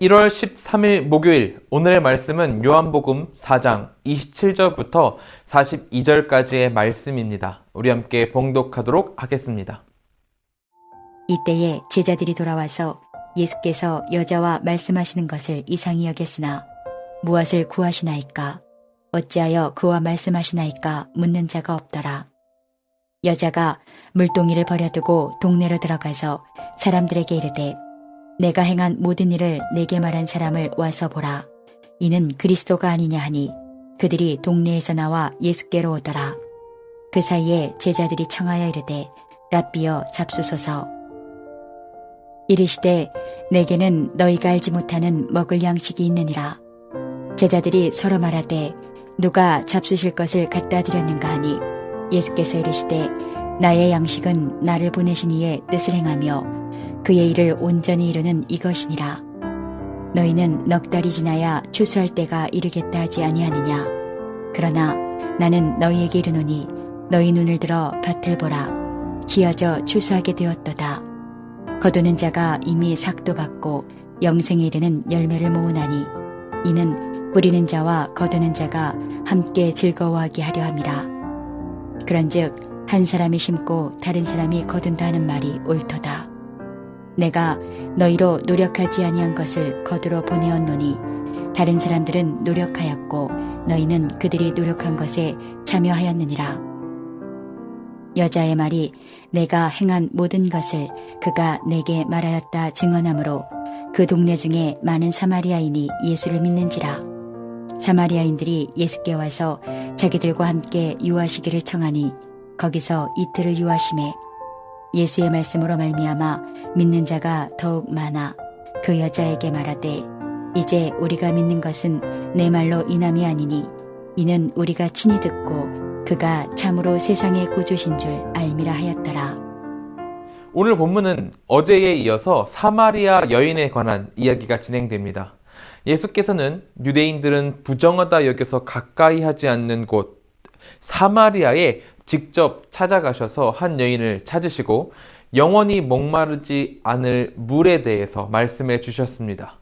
1월 13일 목요일, 오늘의 말씀은 요한복음 4장 27절부터 42절까지의 말씀입니다. 우리 함께 봉독하도록 하겠습니다. 이때에 제자들이 돌아와서 예수께서 여자와 말씀하시는 것을 이상히 여겼으나 무엇을 구하시나이까? 어찌하여 그와 말씀하시나이까? 묻는 자가 없더라. 여자가 물동이를 버려두고 동네로 들어가서 사람들에게 이르되 내가 행한 모든 일을 내게 말한 사람을 와서 보라. 이는 그리스도가 아니냐 하니 그들이 동네에서 나와 예수께로 오더라. 그 사이에 제자들이 청하여 이르되 랍비여 잡수소서. 이르시되 내게는 너희가 알지 못하는 먹을 양식이 있느니라. 제자들이 서로 말하되 누가 잡수실 것을 갖다 드렸는가 하니 예수께서 이르시되 나의 양식은 나를 보내신 이의 뜻을 행하며 그의 일을 온전히 이루는 이것이니라. 너희는 넉 달이 지나야 추수할 때가 이르겠다 하지 아니하느냐. 그러나 나는 너희에게 이르노니 너희 눈을 들어 밭을 보라. 희어져 추수하게 되었도다. 거두는 자가 이미 삭도 받고 영생에 이르는 열매를 모으나니 이는 뿌리는 자와 거두는 자가 함께 즐거워하게 하려 함이라. 그런즉 한 사람이 심고 다른 사람이 거둔다 하는 말이 옳도다. 내가 너희로 노력하지 아니한 것을 거두러 보내었노니 다른 사람들은 노력하였고 너희는 그들이 노력한 것에 참여하였느니라. 여자의 말이 내가 행한 모든 것을 그가 내게 말하였다 증언하므로 그 동네 중에 많은 사마리아인이 예수를 믿는지라. 사마리아인들이 예수께 와서 자기들과 함께 유하시기를 청하니 거기서 이틀을 유하심에 예수의 말씀으로 말미암아 믿는 자가 더욱 많아 그 여자에게 말하되 이제 우리가 믿는 것은 내 말로 인함이 아니니 이는 우리가 친히 듣고 그가 참으로 세상의 구주신 줄 알미라 하였더라. 오늘 본문은 어제에 이어서 사마리아 여인에 관한 이야기가 진행됩니다. 예수께서는 유대인들은 부정하다 여겨서 가까이 하지 않는 곳 사마리아에 직접 찾아가셔서 한 여인을 찾으시고 영원히 목마르지 않을 물에 대해서 말씀해 주셨습니다.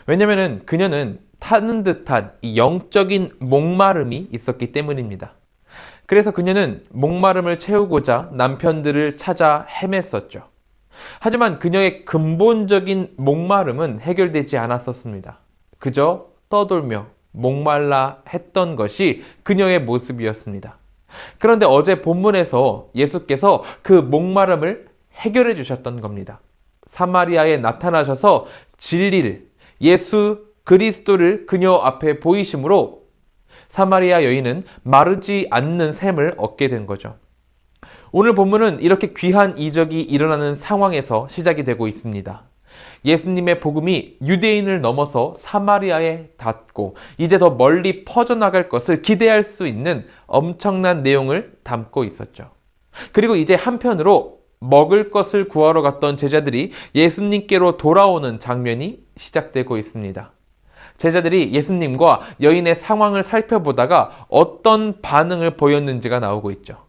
왜냐하면 그녀는 타는 듯한 이 영적인 목마름이 있었기 때문입니다. 그래서 그녀는 목마름을 채우고자 남편들을 찾아 헤맸었죠. 하지만 그녀의 근본적인 목마름은 해결되지 않았었습니다. 그저 떠돌며 목말라 했던 것이 그녀의 모습이었습니다. 그런데 어제 본문에서 예수께서 그 목마름을 해결해 주셨던 겁니다. 사마리아에 나타나셔서 진리를, 예수 그리스도를 그녀 앞에 보이심으로 사마리아 여인은 마르지 않는 샘을 얻게 된 거죠. 오늘 본문은 이렇게 귀한 이적이 일어나는 상황에서 시작이 되고 있습니다. 예수님의 복음이 유대인을 넘어서 사마리아에 닿고 이제 더 멀리 퍼져나갈 것을 기대할 수 있는 엄청난 내용을 담고 있었죠. 그리고 이제 한편으로 먹을 것을 구하러 갔던 제자들이 예수님께로 돌아오는 장면이 시작되고 있습니다. 제자들이 예수님과 여인의 상황을 살펴보다가 어떤 반응을 보였는지가 나오고 있죠.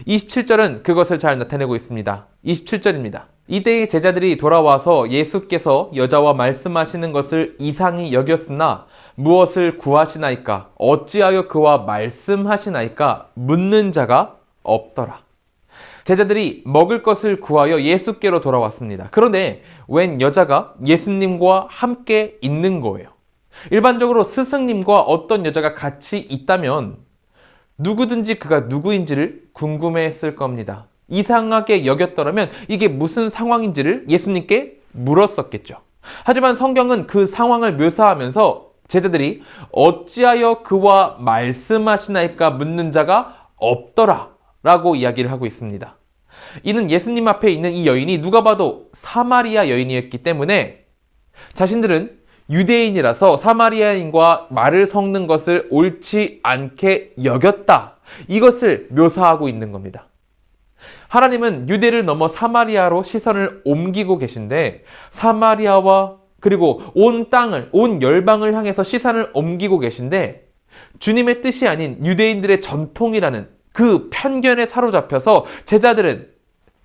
27절은 그것을 잘 나타내고 있습니다. 27절입니다. 이때의 제자들이 돌아와서 예수께서 여자와 말씀하시는 것을 이상히 여겼으나 무엇을 구하시나이까? 어찌하여 그와 말씀하시나이까? 묻는 자가 없더라. 제자들이 먹을 것을 구하여 예수께로 돌아왔습니다. 그런데 웬 여자가 예수님과 함께 있는 거예요. 일반적으로 스승님과 어떤 여자가 같이 있다면 누구든지 그가 누구인지를 궁금해했을 겁니다. 이상하게 여겼더라면 이게 무슨 상황인지를 예수님께 물었었겠죠. 하지만 성경은 그 상황을 묘사하면서 제자들이 어찌하여 그와 말씀하시나이까 묻는 자가 없더라 라고 이야기를 하고 있습니다. 이는 예수님 앞에 있는 이 여인이 누가 봐도 사마리아 여인이었기 때문에 자신들은 유대인이라서 사마리아인과 말을 섞는 것을 옳지 않게 여겼다. 이것을 묘사하고 있는 겁니다. 하나님은 유대를 넘어 사마리아로 시선을 옮기고 계신데 사마리아와 그리고 온 땅을, 온 열방을 향해서 시선을 옮기고 계신데 주님의 뜻이 아닌 유대인들의 전통이라는 그 편견에 사로잡혀서 제자들은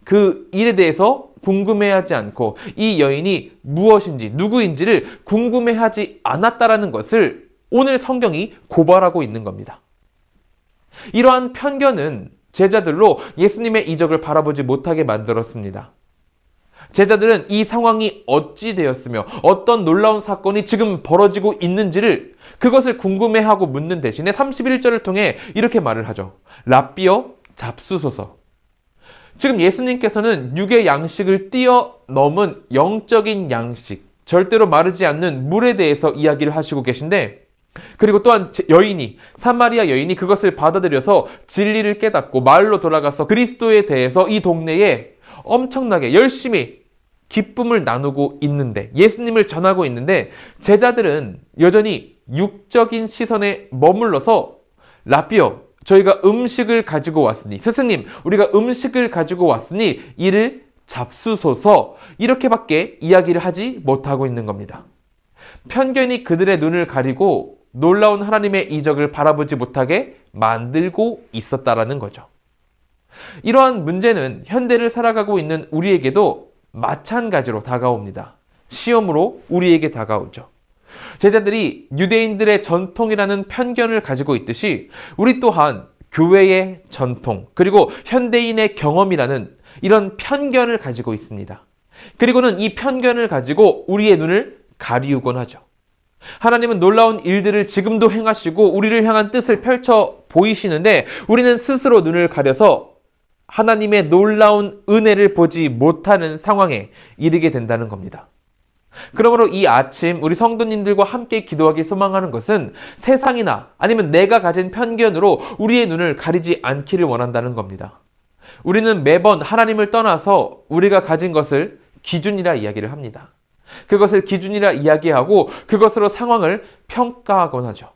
그 일에 대해서 궁금해하지 않고 이 여인이 무엇인지 누구인지를 궁금해하지 않았다라는 것을 오늘 성경이 고발하고 있는 겁니다. 이러한 편견은 제자들로 예수님의 이적을 바라보지 못하게 만들었습니다. 제자들은 이 상황이 어찌 되었으며 어떤 놀라운 사건이 지금 벌어지고 있는지를 그것을 궁금해하고 묻는 대신에 31절을 통해 이렇게 말을 하죠. 랍비여 잡수소서. 지금 예수님께서는 육의 양식을 뛰어넘은 영적인 양식, 절대로 마르지 않는 물에 대해서 이야기를 하시고 계신데, 그리고 또한 사마리아 여인이 그것을 받아들여서 진리를 깨닫고 마을로 돌아가서 그리스도에 대해서 이 동네에 엄청나게 열심히 기쁨을 나누고 있는데, 예수님을 전하고 있는데, 제자들은 여전히 육적인 시선에 머물러서 랍비여, 저희가 음식을 가지고 왔으니, 스승님, 우리가 음식을 가지고 왔으니 이를 잡수소서, 이렇게밖에 이야기를 하지 못하고 있는 겁니다. 편견이 그들의 눈을 가리고 놀라운 하나님의 이적을 바라보지 못하게 만들고 있었다라는 거죠. 이러한 문제는 현대를 살아가고 있는 우리에게도 마찬가지로 다가옵니다. 시험으로 우리에게 다가오죠. 제자들이 유대인들의 전통이라는 편견을 가지고 있듯이 우리 또한 교회의 전통, 그리고 현대인의 경험이라는 이런 편견을 가지고 있습니다. 그리고는 이 편견을 가지고 우리의 눈을 가리우곤 하죠. 하나님은 놀라운 일들을 지금도 행하시고 우리를 향한 뜻을 펼쳐 보이시는데 우리는 스스로 눈을 가려서 하나님의 놀라운 은혜를 보지 못하는 상황에 이르게 된다는 겁니다. 그러므로 이 아침 우리 성도님들과 함께 기도하기 소망하는 것은 세상이나 아니면 내가 가진 편견으로 우리의 눈을 가리지 않기를 원한다는 겁니다. 우리는 매번 하나님을 떠나서 우리가 가진 것을 기준이라 이야기를 합니다. 그것을 기준이라 이야기하고 그것으로 상황을 평가하곤 하죠.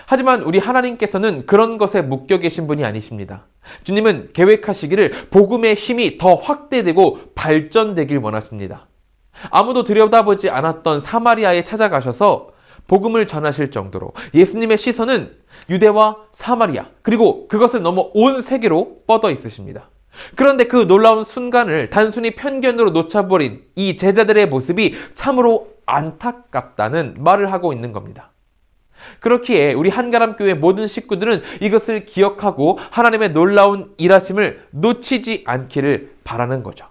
하지만 우리 하나님께서는 그런 것에 묶여 계신 분이 아니십니다. 주님은 계획하시기를 복음의 힘이 더 확대되고 발전되길 원하십니다. 아무도 들여다보지 않았던 사마리아에 찾아가셔서 복음을 전하실 정도로 예수님의 시선은 유대와 사마리아, 그리고 그것을 넘어 온 세계로 뻗어 있으십니다. 그런데 그 놀라운 순간을 단순히 편견으로 놓쳐버린 이 제자들의 모습이 참으로 안타깝다는 말을 하고 있는 겁니다. 그렇기에 우리 한가람교회 모든 식구들은 이것을 기억하고 하나님의 놀라운 일하심을 놓치지 않기를 바라는 거죠.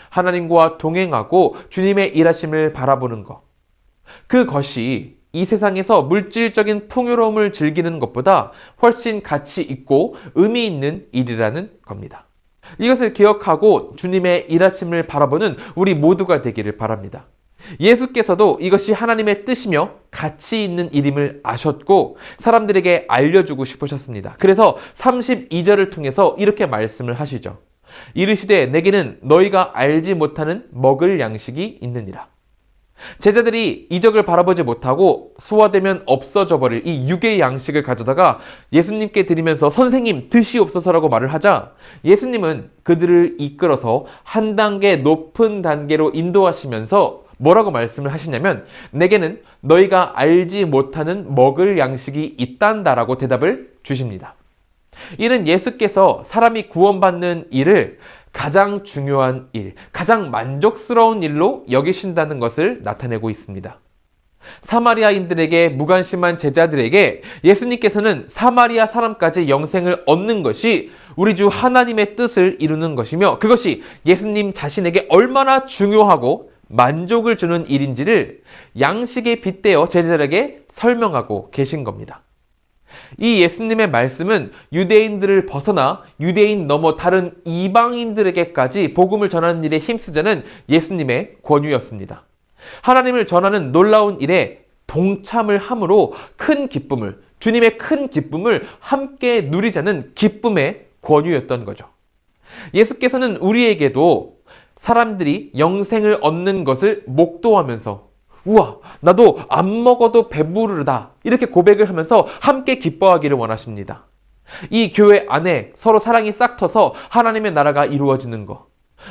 하나님과 동행하고 주님의 일하심을 바라보는 것, 그것이 이 세상에서 물질적인 풍요로움을 즐기는 것보다 훨씬 가치 있고 의미 있는 일이라는 겁니다. 이것을 기억하고 주님의 일하심을 바라보는 우리 모두가 되기를 바랍니다. 예수께서도 이것이 하나님의 뜻이며 가치 있는 일임을 아셨고 사람들에게 알려주고 싶으셨습니다. 그래서 32절을 통해서 이렇게 말씀을 하시죠. 이르시되 내게는 너희가 알지 못하는 먹을 양식이 있느니라. 제자들이 이적을 바라보지 못하고 소화되면 없어져 버릴 이 육의 양식을 가져다가 예수님께 드리면서 선생님 드시옵소서라고 말을 하자 예수님은 그들을 이끌어서 한 단계 높은 단계로 인도하시면서 뭐라고 말씀을 하시냐면 내게는 너희가 알지 못하는 먹을 양식이 있단다라고 대답을 주십니다. 이는 예수께서 사람이 구원받는 일을 가장 중요한 일, 가장 만족스러운 일로 여기신다는 것을 나타내고 있습니다. 사마리아인들에게 무관심한 제자들에게 예수님께서는 사마리아 사람까지 영생을 얻는 것이 우리 주 하나님의 뜻을 이루는 것이며 그것이 예수님 자신에게 얼마나 중요하고 만족을 주는 일인지를 양식에 빗대어 제자들에게 설명하고 계신 겁니다. 이 예수님의 말씀은 유대인들을 벗어나 유대인 넘어 다른 이방인들에게까지 복음을 전하는 일에 힘쓰자는 예수님의 권유였습니다. 하나님을 전하는 놀라운 일에 동참을 함으로 큰 기쁨을, 주님의 큰 기쁨을 함께 누리자는 기쁨의 권유였던 거죠. 예수께서는 우리에게도 사람들이 영생을 얻는 것을 목도하면서 우와, 나도 안 먹어도 배부르다 이렇게 고백을 하면서 함께 기뻐하기를 원하십니다. 이 교회 안에 서로 사랑이 싹 터서 하나님의 나라가 이루어지는 것,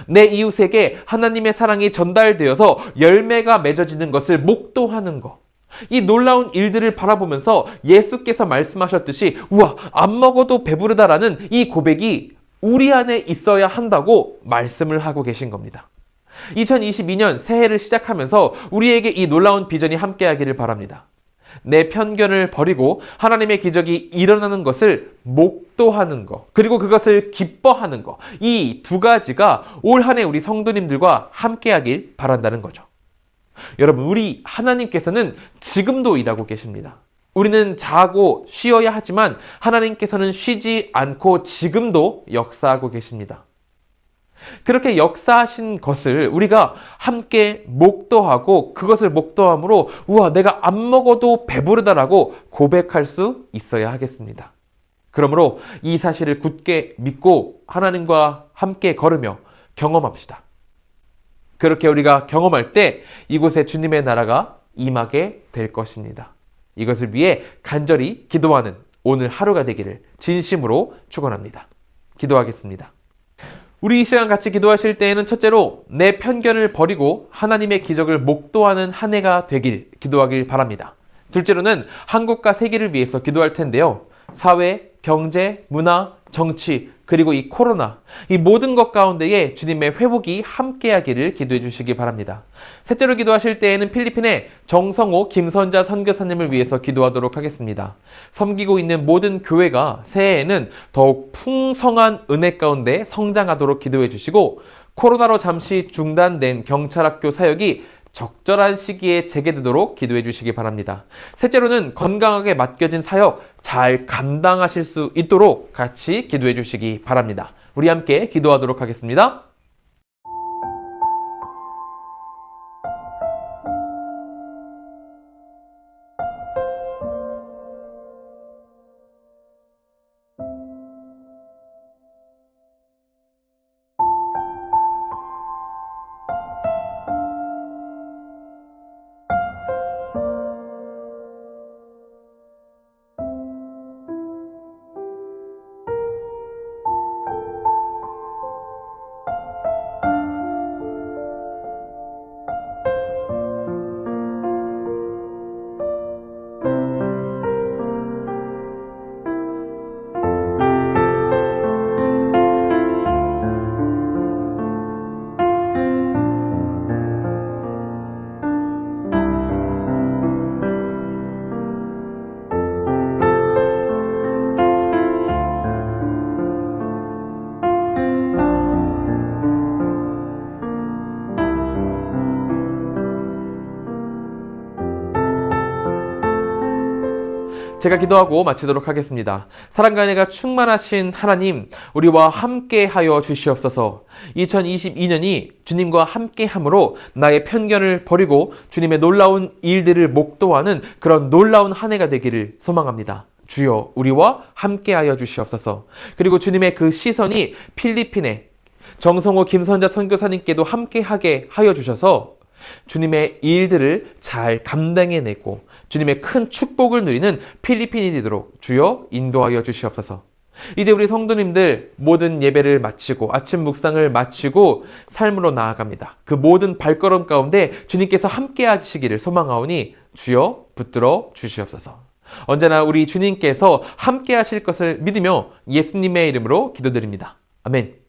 내 이웃에게 하나님의 사랑이 전달되어서 열매가 맺어지는 것을 목도하는 것, 이 놀라운 일들을 바라보면서 예수께서 말씀하셨듯이 우와, 안 먹어도 배부르다라는 이 고백이 우리 안에 있어야 한다고 말씀을 하고 계신 겁니다. 2022년 새해를 시작하면서 우리에게 이 놀라운 비전이 함께하기를 바랍니다. 내 편견을 버리고 하나님의 기적이 일어나는 것을 목도하는 것, 그리고 그것을 기뻐하는 것, 이 두 가지가 올 한 해 우리 성도님들과 함께하길 바란다는 거죠. 여러분, 우리 하나님께서는 지금도 일하고 계십니다. 우리는 자고 쉬어야 하지만 하나님께서는 쉬지 않고 지금도 역사하고 계십니다. 그렇게 역사하신 것을 우리가 함께 목도하고 그것을 목도함으로 우와, 내가 안 먹어도 배부르다라고 고백할 수 있어야 하겠습니다. 그러므로 이 사실을 굳게 믿고 하나님과 함께 걸으며 경험합시다. 그렇게 우리가 경험할 때 이곳에 주님의 나라가 임하게 될 것입니다. 이것을 위해 간절히 기도하는 오늘 하루가 되기를 진심으로 축원합니다. 기도하겠습니다. 우리 이 시간 같이 기도하실 때에는 첫째로 내 편견을 버리고 하나님의 기적을 목도하는 한 해가 되길 기도하길 바랍니다. 둘째로는 한국과 세계를 위해서 기도할 텐데요. 사회, 경제, 문화, 정치, 그리고 이 코로나, 이 모든 것 가운데에 주님의 회복이 함께하기를 기도해 주시기 바랍니다. 셋째로 기도하실 때에는 필리핀의 정성호 김선자 선교사님을 위해서 기도하도록 하겠습니다. 섬기고 있는 모든 교회가 새해에는 더욱 풍성한 은혜 가운데 성장하도록 기도해 주시고, 코로나로 잠시 중단된 경찰학교 사역이 적절한 시기에 재개되도록 기도해 주시기 바랍니다. 셋째로는 건강하게 맡겨진 사역 잘 감당하실 수 있도록 같이 기도해 주시기 바랍니다. 우리 함께 기도하도록 하겠습니다. 제가 기도하고 마치도록 하겠습니다. 사랑과 은혜가 충만하신 하나님, 우리와 함께하여 주시옵소서. 2022년이 주님과 함께함으로 나의 편견을 버리고 주님의 놀라운 일들을 목도하는 그런 놀라운 한 해가 되기를 소망합니다. 주여, 우리와 함께하여 주시옵소서. 그리고 주님의 그 시선이 필리핀에 정성호 김선자 선교사님께도 함께하게 하여 주셔서 주님의 일들을 잘 감당해내고 주님의 큰 축복을 누리는 필리핀이 되도록 주여 인도하여 주시옵소서. 이제 우리 성도님들 모든 예배를 마치고 아침 묵상을 마치고 삶으로 나아갑니다. 그 모든 발걸음 가운데 주님께서 함께 하시기를 소망하오니 주여 붙들어 주시옵소서. 언제나 우리 주님께서 함께 하실 것을 믿으며 예수님의 이름으로 기도드립니다. 아멘.